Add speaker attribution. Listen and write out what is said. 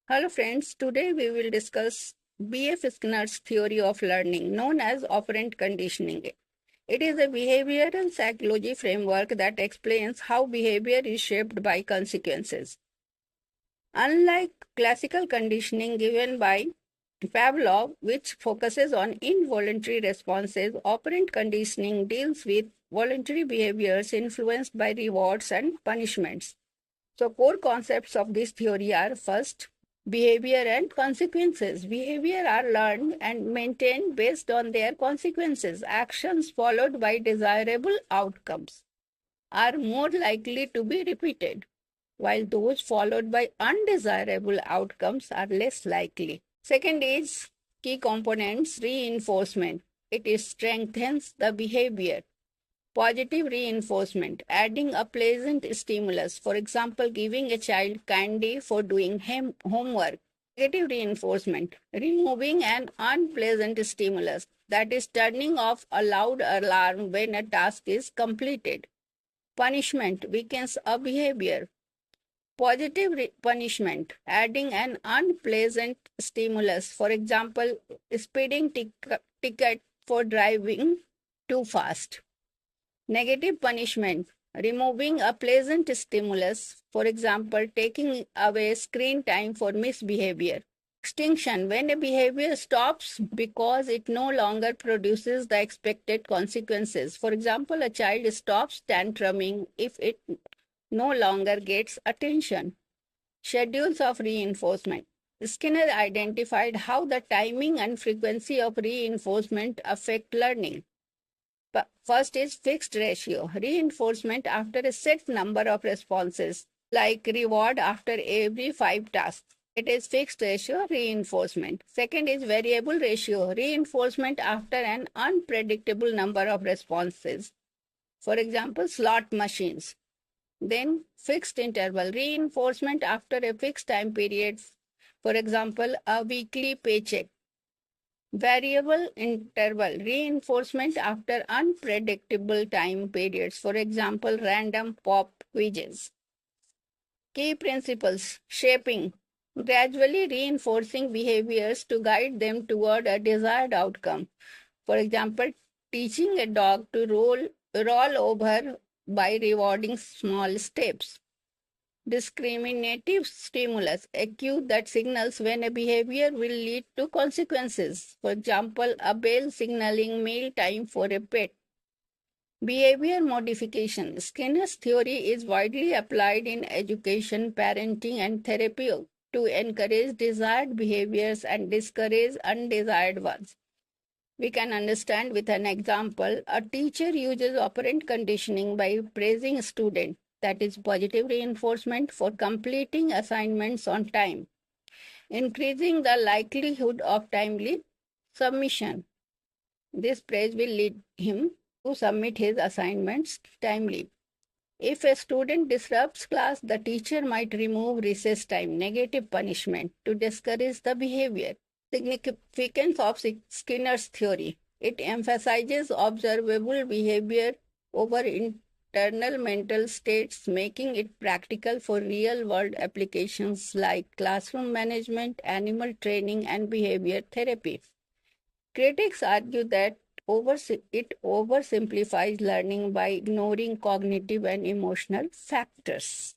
Speaker 1: Hello friends, today we will discuss B.F. Skinner's theory of learning known as operant conditioning. It is a behavioral psychology framework that explains how behavior is shaped by consequences. Unlike classical conditioning given by Pavlov, which focuses on involuntary responses, operant conditioning deals with voluntary behaviors influenced by rewards and punishments. So, core concepts of this theory are first, behavior and consequences. Behavior are learned and maintained based on their consequences. Actions followed by desirable outcomes are more likely to be repeated, while those followed by undesirable outcomes are less likely. Second is key components reinforcement. It strengthens the behavior. Positive reinforcement, adding a pleasant stimulus, for example, giving a child candy for doing homework. Negative reinforcement, removing an unpleasant stimulus, that is, turning off a loud alarm when a task is completed. Punishment weakens a behavior. Positive punishment, adding an unpleasant stimulus, for example, speeding ticket for driving too fast. Negative punishment, removing a pleasant stimulus, for example, taking away screen time for misbehavior. Extinction, when a behavior stops because it no longer produces the expected consequences. For example, a child stops tantruming if it no longer gets attention. Schedules of reinforcement. Skinner identified how the timing and frequency of reinforcement affect learning. First is fixed ratio, reinforcement after a set number of responses, like reward after every 5 tasks. It is fixed ratio reinforcement. Second is variable ratio, reinforcement after an unpredictable number of responses. For example, slot machines. Then fixed interval, reinforcement after a fixed time period. For example, a weekly paycheck. Variable interval reinforcement after unpredictable time periods, for example, random pop quizzes. Key principles shaping, gradually reinforcing behaviors to guide them toward a desired outcome. For example, teaching a dog to roll over by rewarding small steps. Discriminative stimulus, a cue that signals when a behavior will lead to consequences. For example, a bell signaling meal time for a pet. Behavior modification. Skinner's theory is widely applied in education, parenting, and therapy to encourage desired behaviors and discourage undesired ones. We can understand with an example. A teacher uses operant conditioning by praising a student, that is positive reinforcement, for completing assignments on time, increasing the likelihood of timely submission. This praise will lead him to submit his assignments timely. If a student disrupts class, the teacher might remove recess time, negative punishment, to discourage the behavior. Significance of Skinner's theory. It emphasizes observable behavior over internal mental states, making it practical for real-world applications like classroom management, animal training, and behavior therapy. Critics argue that it oversimplifies learning by ignoring cognitive and emotional factors.